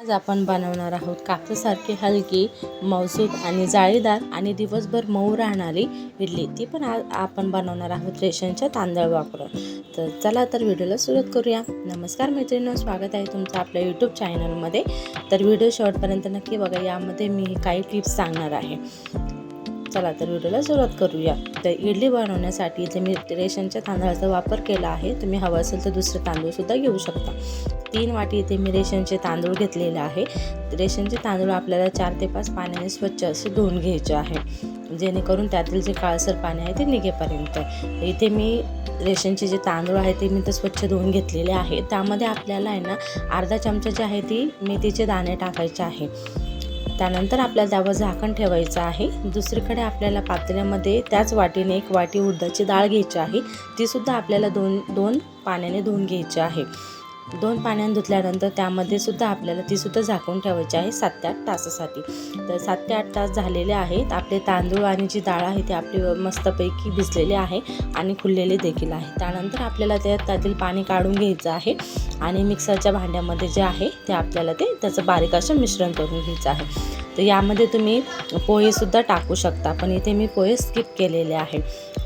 आज आपण बनवणार आहोत कापसासारखी हलकी, मऊसूत आणि जाळीदार आणि दिवसभर मऊ राहणारी इडली. ती पण आज आपण बनवणार आहोत रेशनच्या तांदूळ वापरून. तर चला तर व्हिडिओला सुरुवात करूया. नमस्कार मैत्रिणींनो, स्वागत आहे तुमचं आपल्या यूट्यूब चॅनलमध्ये. तर व्हिडिओ शेवटपर्यंत नक्की बघा. यामध्ये मी काही टिप्स सांगणार आहे. चला तर व्हिडिओला सुरुवात करूया. तर इडली बनवण्यासाठी इथे मी रेशनच्या तांदळाचा वापर केला आहे. तुम्ही हवं असेल तर दुसरे तांदूळसुद्धा घेऊ शकता. 3 वाटी इथे मी रेशनचे तांदूळ घेतलेले आहे. रेशनचे तांदूळ आपल्याला 4 ते 5 पाण्याने स्वच्छ असे धुवून घ्यायचे आहे, जेणेकरून त्यातील जे काळसर पाणी आहे ते निघेपर्यंत. इथे मी रेशनचे जे तांदूळ आहे ते मी तर स्वच्छ धुवून घेतलेले आहे. त्यामध्ये आपल्याला आहे ना अर्धा चमचा जे आहे ती मेथीचे दाणे टाकायचे आहे. त्यानंतर आपल्याला त्यावर झाकण ठेवायचं आहे. दुसरीकडे आपल्याला पातेल्यामध्ये त्याच वाटीने 1 वाटी उडदाची डाळ घ्यायची आहे. तीसुद्धा आपल्याला दोन पाण्याने धुवून घ्यायची आहे. 2 पाण्याने धुतल्यानंतर त्यामध्ये सुद्धा आपल्याला तीसुद्धा झाकून ठेवायची आहे 7 ते 8 तासासाठी. तर 7 ते 8 तास झालेले आहेत. आपले तांदूळ आणि जी डाळ आहे ती आपली मस्तपैकी भिजलेली आहे आणि खुललेले देखील आहे. त्यानंतर आपल्याला त्यातील पाणी काढून घ्यायचं आहे आणि मिक्सरच्या भांड्यामध्ये जे आहे ते आपल्याला त्याचं बारीक असं मिश्रण करून घ्यायचं आहे. तर यामध्ये तुम्ही पोहेसुद्धा टाकू शकता, पण इथे मी पोहे स्किप केलेले आहे.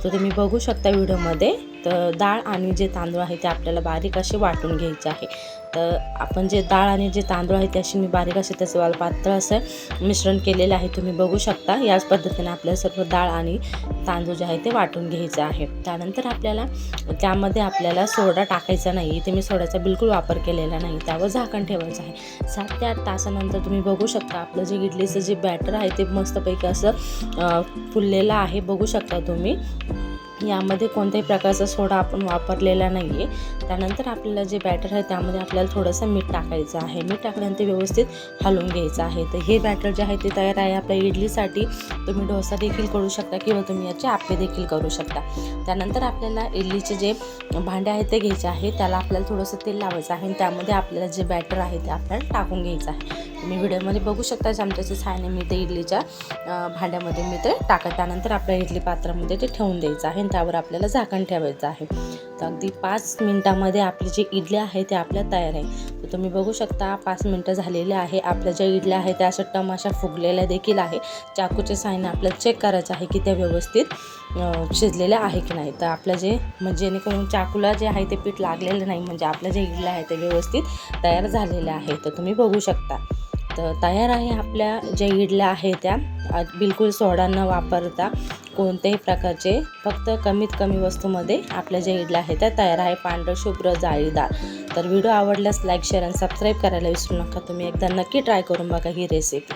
तर तुम्ही बघू शकता व्हिडिओमध्ये. तर डाळ आणि जे तांदूळ आहे ते आपल्याला बारीक असे वाटून घ्यायचे आहे. तर आपण जे डाळ आणि जे तांदूळ आहे त्याशी मी बारीक असे त्याचं पातळ असं मिश्रण केलेलं आहे. तुम्ही बघू शकता. याच पद्धतीने आपल्याला सर्व डाळ आणि तांदूळ जे आहे ते वाटून घ्यायचे आहे. त्यानंतर आपल्याला त्यामध्ये आपल्याला सोडा टाकायचा नाही. इथे मी सोड्याचा बिलकुल वापर केलेला नाही. त्यावर झाकण ठेवायचं आहे. 7 ते 8 तासानंतर तुम्ही बघू शकता आपलं जे इडलीचं जे बॅटर आहे ते मस्तपैकी असं फुललेलं आहे. बघू शकता तुम्ही. यामध्ये कोणत्याही प्रकारचा सोडा आपण वापरलेला नाही आहे. त्यानंतर आपल्याला जे बॅटर आहे त्यामध्ये आपल्याला थोडंसं मीठ टाकायचं आहे. मीठ टाकल्यानंतर व्यवस्थित हलवून घ्यायचं आहे. तर हे बॅटर जे आहे ते तयार आहे आपल्या इडलीसाठी. तुम्ही डोसा देखील करू शकता किंवा तुम्ही याचे आप्पे देखील करू शकता. त्यानंतर आपल्याला इडलीचे जे भांडे आहे ते घ्यायचे आहे. त्याला आपल्याला थोडंसं तेल लावायचं आहे आणि त्यामध्ये आपल्याला जे बॅटर आहे ते आपल्याला टाकून घ्यायचं आहे. तुम्ही व्हिडिओमध्ये बघू शकता. चमच्याच्या सहाय्याने मी ते इडलीच्या भांड्यामध्ये मी ते टाकत. त्यानंतर आपल्या इडली पात्रामध्ये ते ठेवून द्यायचं आहे आणि त्यावर आपल्याला झाकण ठेवायचं आहे. तर अगदी 5 मिनिटामध्ये आपली जी इडली आहे ते आपल्या तयार आहे. तर तुम्ही बघू शकता 5 मिनिटं झालेले आहे. आपल्या ज्या इडल्या आहेत त्या अशा टम अशा फुगलेल्या देखील आहे. चाकूच्या सहाय्याने आपल्याला चेक करायचं आहे की त्या व्यवस्थित शिजलेल्या आहे की नाही. तर आपलं म्हणजे जेणेकरून चाकूला जे आहे ते पीठ लागलेलं नाही, म्हणजे आपल्या ज्या इडल्या आहेत ते व्यवस्थित तयार झालेल्या आहे. तर तुम्ही बघू शकता. तर तयार आहे आपल्या ज्या इडल्या आहेत त्या बिलकुल सोडा न वापरता कोणत्याही प्रकारचे, फक्त कमीत कमी वस्तूमध्ये आपल्या ज्या इडल्या आहेत त्या तयार आहे. पांढरं शुभ्र जाळीदार. तर व्हिडिओ आवडल्यास लाईक, शेअर आणि सबस्क्राईब करायला विसरू नका. तुम्ही एकदा नक्की ट्राय करून बघा ही रेसिपी.